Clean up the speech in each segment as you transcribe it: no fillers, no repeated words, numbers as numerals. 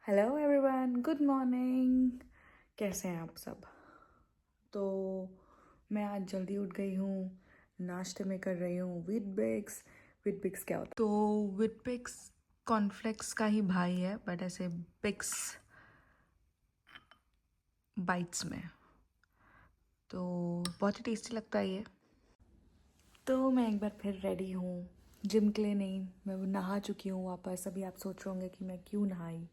Hello everyone, good morning. कैसे हैं आप सब? तो मैं आज जल्दी उठ गई हूँ। नाश्ते में कर रही हूँ विटबिक्स। विटबिक्स क्या होता है? तो विटबिक्स कॉर्नफ्लेक्स का ही भाई है, बट ऐसे बिक्स बाइट्स में। तो बहुत ही टेस्टी लगता है ये। तो मैं एक बार फिर रेडी हूँ। जिम के लिए नहीं, मैं वो नहा चुकी हूँ वापस। अभी आप सोच रहे होंगे कि मैं क्यों नहाई।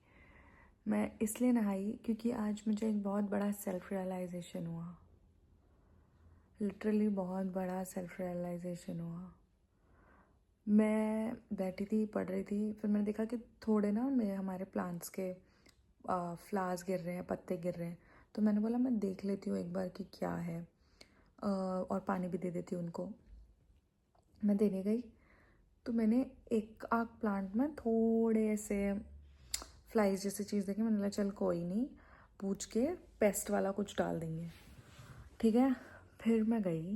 मैं इसलिए नहाई क्योंकि आज मुझे एक बहुत बड़ा सेल्फ रियलाइजेशन हुआ। लिटरली बहुत बड़ा सेल्फ रियलाइजेशन हुआ। मैं बैठी थी, पढ़ रही थी, फिर मैंने देखा कि थोड़े ना मेरे हमारे प्लांट्स के फ्लावर्स गिर रहे हैं, पत्ते गिर रहे हैं। तो मैंने बोला मैं देख लेती हूँ एक बार कि क्या है, और पानी भी दे देती हूँ उनको। मैं देने गई तो मैंने एक आग प्लांट में थोड़े से फ्लाइज जैसी चीज़ देखी। मैंने बोला चल कोई नहीं, पूछ के पेस्ट वाला कुछ डाल देंगे, ठीक है। फिर मैं गई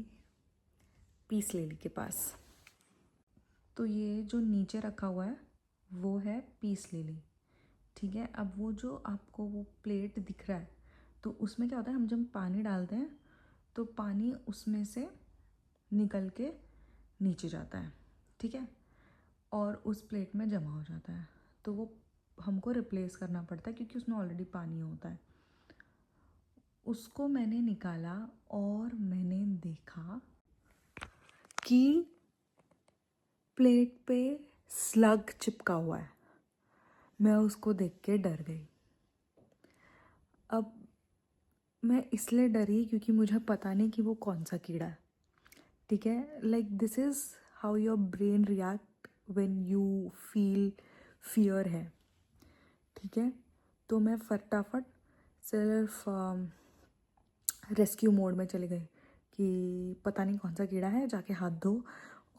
पीस लिली के पास। तो ये जो नीचे रखा हुआ है वो है पीस लिली, ठीक है। अब वो जो आपको वो प्लेट दिख रहा है, तो उसमें क्या होता है, हम जब पानी डालते हैं तो पानी उसमें से निकल के नीचे जाता है, ठीक है, और उस प्लेट में जमा हो जाता है। तो वो हमको रिप्लेस करना पड़ता है क्योंकि उसमें ऑलरेडी पानी होता है। उसको मैंने निकाला और मैंने देखा कि प्लेट पे स्लग चिपका हुआ है। मैं उसको देख के डर गई। अब मैं इसलिए डरी क्योंकि मुझे पता नहीं कि वो कौन सा कीड़ा है, ठीक है। Like this is how your brain react when you feel fear है, ठीक है। तो मैं फटाफट सिर्फ रेस्क्यू मोड में चली गई कि पता नहीं कौन सा कीड़ा है, जाके हाथ धो।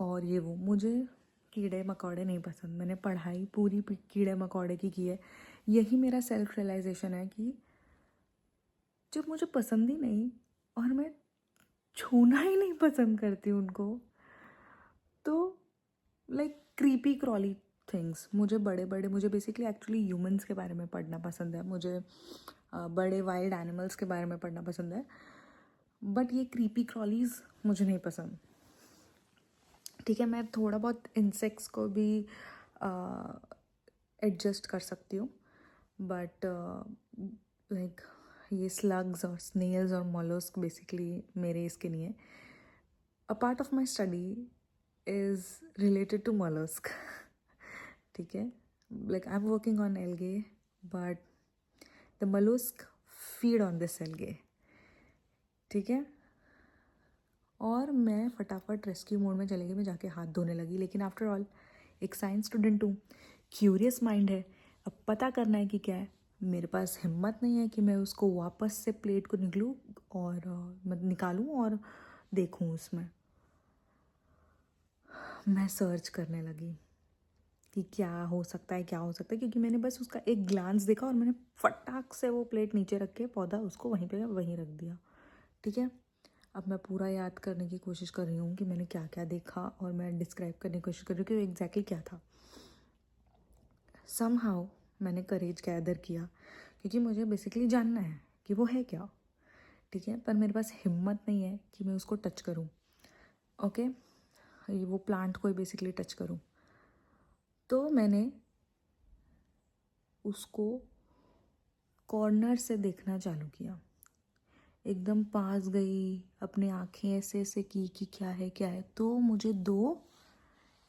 और ये वो, मुझे कीड़े मकोड़े नहीं पसंद। मैंने पढ़ाई पूरी कीड़े मकोड़े की है। यही मेरा सेल्फ रियलाइजेशन है कि जब मुझे पसंद ही नहीं और मैं छूना ही नहीं पसंद करती उनको, तो लाइक क्रीपी क्रॉली थिंग्स, मुझे बेसिकली एक्चुअली ह्यूमंस के बारे में पढ़ना पसंद है। मुझे बड़े वाइल्ड एनिमल्स के बारे में पढ़ना पसंद है, बट ये क्रीपी क्रॉलीज मुझे नहीं पसंद, ठीक है। मैं थोड़ा बहुत इंसेक्ट्स को भी एडजस्ट कर सकती हूँ, बट लाइक ये स्लग्स और स्नेल्स और मोलस्क बेसिकली मेरे इसके नहीं है। A part of my study is related to mollusc, ठीक है। Like I am working on algae, but the mollusc feed on this algae, ठीक है। और मैं फटाफट रेस्क्यू मोड में चली गई। मैं जाके हाथ धोने लगी, लेकिन आफ्टर ऑल एक साइंस स्टूडेंट हूँ, क्यूरियस माइंड है। अब पता करना है कि क्या है। मेरे पास हिम्मत नहीं है कि मैं उसको वापस से प्लेट को निकलूँ और मैं निकालूँ और देखूँ उसमें। मैं सर्च करने लगी कि क्या हो सकता है, क्या हो सकता है, क्योंकि मैंने बस उसका एक ग्लांस देखा और मैंने फटाक से वो प्लेट नीचे रख के पौधा उसको वहीं पे वहीं रख दिया, ठीक है। अब मैं पूरा याद करने की कोशिश कर रही हूँ कि मैंने क्या क्या देखा, और मैं डिस्क्राइब करने की कोशिश कर रही हूँ कि वो एग्जैक्टली क्या था। समहाउ मैंने करेज गैदर किया, क्योंकि मुझे बेसिकली जानना है कि वो है क्या, ठीक है। पर मेरे पास हिम्मत नहीं है कि मैं उसको टच करूँ, ओके, ये वो प्लांट को ही बेसिकली टच करूँ। तो मैंने उसको कॉर्नर से देखना चालू किया। एकदम पास गई, अपने आँखें ऐसे ऐसे की कि क्या है क्या है। तो मुझे दो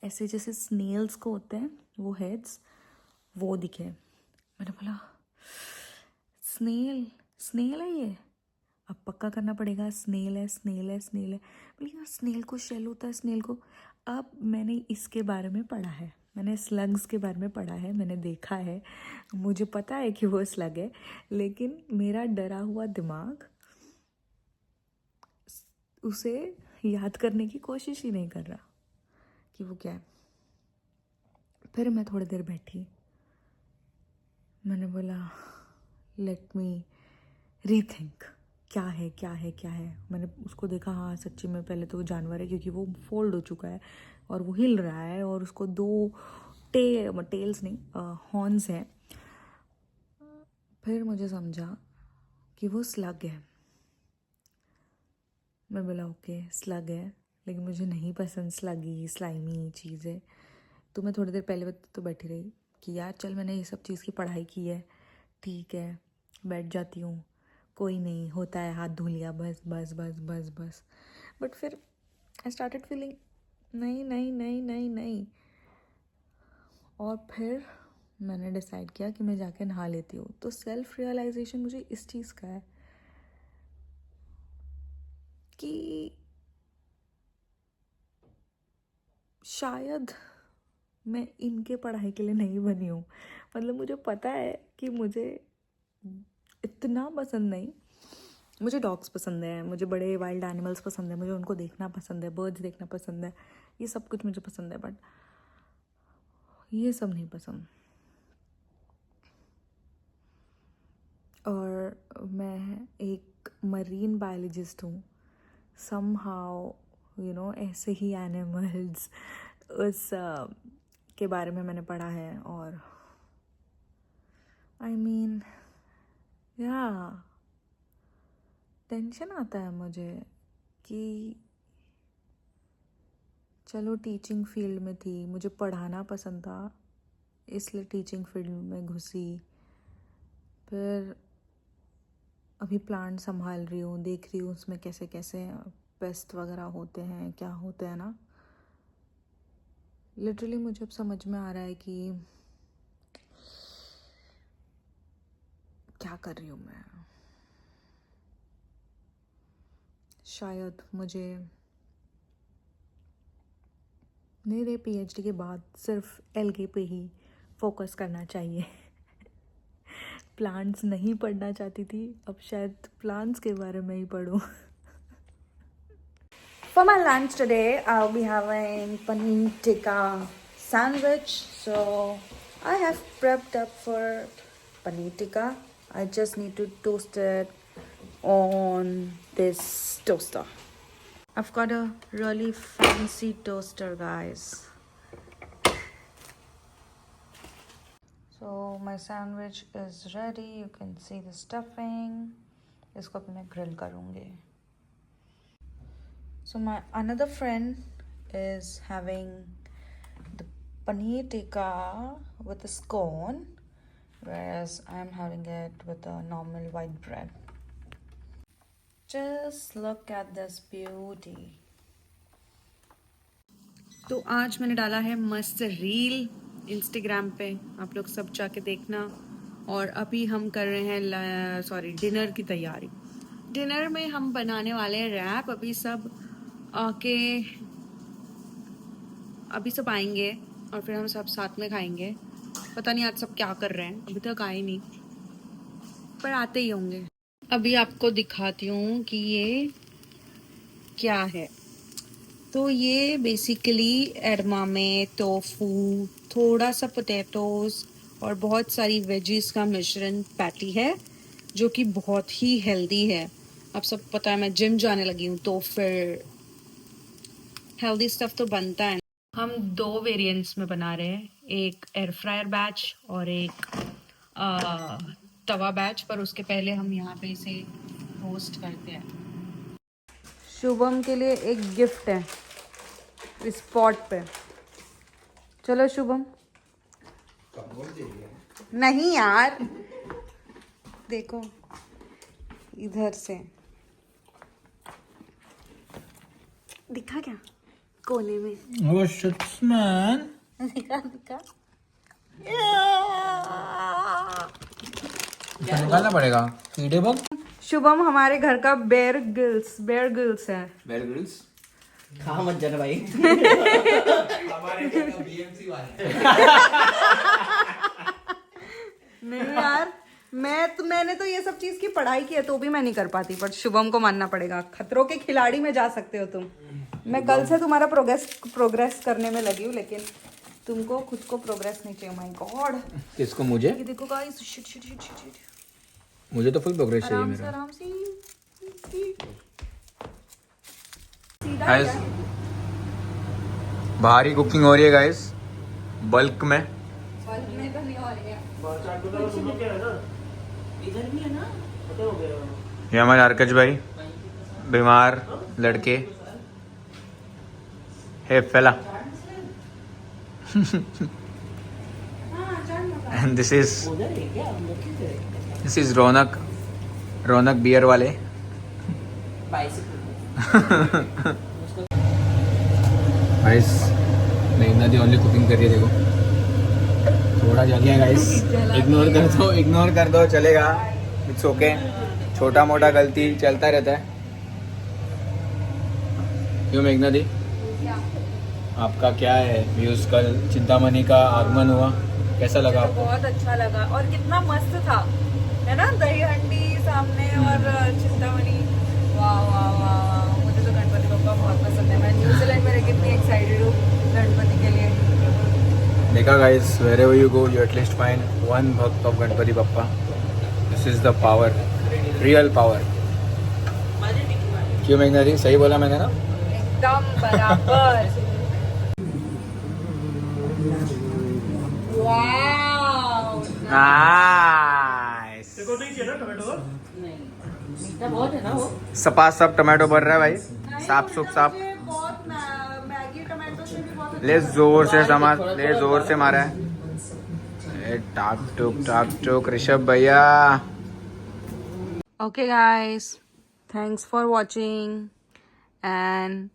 ऐसे जैसे स्नेल्स को होते हैं वो हेड्स, वो दिखे। मैंने बोला स्नेल, स्नेल है ये, अब पक्का करना पड़ेगा, स्नेल है स्नेल है स्नेल है। बोली यार स्नेल को शेल होता है, स्नेल को। अब मैंने इसके बारे में पढ़ा है, मैंने स्लग्स के बारे में पढ़ा है, मैंने देखा है, मुझे पता है कि वो स्लग है, लेकिन मेरा डरा हुआ दिमाग उसे याद करने की कोशिश ही नहीं कर रहा कि वो क्या है। फिर मैं थोड़ी देर बैठी, मैंने बोला लेट मी रीथिंक, क्या है क्या है क्या है। मैंने उसको देखा, हाँ सच्ची में पहले तो वो जानवर है, क्योंकि वो फोल्ड हो चुका है और वो हिल रहा है और उसको दो टेल्स नहीं हॉर्न्स हैं। फिर मुझे समझा कि वो स्लग है। मैं बोला ओके स्लग है, लेकिन मुझे नहीं पसंद स्लगी स्लाइमी चीज़ें। तो मैं थोड़ी देर पहले तो बैठी रही कि यार चल मैंने ये सब चीज़ की पढ़ाई की है, ठीक है बैठ जाती हूँ, कोई नहीं होता है, हाथ धो लिया, बस बस बस बस बस। बट फिर आई स्टार्टेड फीलिंग नहीं नहीं नहीं नहीं नहीं। और फिर मैंने डिसाइड किया कि मैं जाके नहा लेती हूँ। तो सेल्फ रियलाइजेशन मुझे इस चीज़ का है कि शायद मैं इनके पढ़ाई के लिए नहीं बनी हूँ। मतलब मुझे पता है कि मुझे इतना पसंद नहीं। मुझे डॉग्स पसंद है, मुझे बड़े वाइल्ड एनिमल्स पसंद है, मुझे उनको देखना पसंद है, बर्ड्स देखना पसंद है, ये सब कुछ मुझे पसंद है, बट ये सब नहीं पसंद। और मैं एक मरीन बायोलॉजिस्ट हूँ, समहाउ यू नो ऐसे ही एनिमल्स उस के बारे में मैंने पढ़ा है। और आई मीन या टेंशन आता है मुझे कि चलो टीचिंग फील्ड में थी, मुझे पढ़ाना पसंद था, इसलिए टीचिंग फील्ड में घुसी। फिर अभी प्लांट संभाल रही हूँ, देख रही हूँ उसमें कैसे कैसे पेस्ट वगैरह होते हैं, क्या होते हैं ना। लिटरली मुझे अब समझ में आ रहा है कि क्या कर रही हूँ मैं। शायद मुझे मेरे पीएचडी के बाद सिर्फ एलके पे ही फोकस करना चाहिए। प्लांट्स नहीं पढ़ना चाहती थी, अब शायद प्लांट्स के बारे में ही पढ़ूं। For my lunch today, I'll be having paneer tikka sandwich. So I have prepped up for paneer tikka. I just need to toast it on this toaster. I've got a really fancy toaster, guys. So my sandwich is ready. You can see the stuffing. इसको भी मैं grill करूँगी. So my another friend is having the paneer tikka with a scone, whereas I'm having it with a normal white bread. Just look at this beauty. तो आज मैंने डाला है मस्त रील इंस्टाग्राम पे, आप लोग सब जाके देखना। और अभी हम कर रहे हैं डिनर की तैयारी। डिनर में हम बनाने वाले हैं रैप। अभी सब सब आएंगे और फिर हम सब साथ में खाएंगे। पता नहीं आज सब क्या कर रहे हैं, अभी तक आए नहीं, पर आते ही होंगे। अभी आपको दिखाती हूँ कि ये क्या है। तो ये बेसिकली एडमामे, टोफू, थोड़ा सा पोटैटोज और बहुत सारी वेजीज का मिश्रण पैटी है, जो कि बहुत ही हेल्दी है। आप सब पता है मैं जिम जाने लगी हूँ, तो फिर हेल्दी स्टफ तो बनता है। हम 2 वेरिएंट्स में बना रहे हैं, एक एयर फ्रायर बैच और एक तवा बैच। पर उसके पहले हम यहाँ पे इसे रोस्ट करते हैं। शुभम के लिए एक गिफ्ट है इस पॉट पे। चलो शुभम। नहीं यार, देखो इधर से दिखा क्या कोने में। Oh shit, man. दिखा दिखा। निकालना पड़ेगा कीड़े बग। शुभम हमारे घर का बेयर ग्रिल्स है। बेयर ग्रिल्स खा मत जाना भाई। हमारे घर का बीएमसी वाला। नहीं यार, मैंने तो ये सब चीज की पढ़ाई की है, तो भी मैं नहीं कर पाती, बट शुभम को मानना पड़ेगा। खतरों के खिलाड़ी में जा सकते हो तुम। मैं कल से तुम्हारा प्रोग्रेस करने में लगी हूँ, लेकिन तुमको खुद को प्रोग्रेस नहीं चाहिए। माय गॉड, किसको? मुझे? ये देखो गाइस, शिट। मुझे तो फुल प्रोग्रेस चाहिए मेरा। आराम से गाइस भारी कुकिंग हो रही है गाइस, बल्क में। तो नहीं हो रही है। इधर भी है ना, हो गया। ये हमारे हरकज भाई, बीमार लड़के। हे फेला। एंड दिस उधर है क्या, हम लोग किधर है? इज रौनक, रौनक बियर वाले। बाइसिकल। गाइस मेघना दी ओनली कुकिंग कर रही है, देखो थोड़ा जल गया गाइस, इग्नोर कर दो चलेगा, इट्स ओके, छोटा मोटा गलती चलता रहता है। क्यों मेघना दी, आपका क्या है व्यूज? कल चिंतामणि का आगमन हुआ, कैसा लगा आपको? बहुत अच्छा लगा और कितना मस्त था, है ना, दही हंडी सामने और चिंतामणि। वाह वाह वाह वाह, मुझे तो गणपति बप्पा बहुत पसंद है। मैं न्यूजीलैंड में रह के इतनी एक्साइटेड हूँ गणपति के लिए। देखा guys, wherever you go you at least find one भक्त of Ganpati Bappa. This is the power, real power. क्यों मेघना दी, सही बोला मैंने ना? एकदम बराबर। वाव, नाइस। नहीं, मीठा बहुत है ना वो। सपा सब टमाटो भर रहा है भाई, साफ सुप साफ। मुझे बहुत मैगी टमाटो से भी बहुत ले जोर से समाज, ले जोर से मारा है। ए टाक टुक ऋषभ भैया। Okay guys, thanks for watching and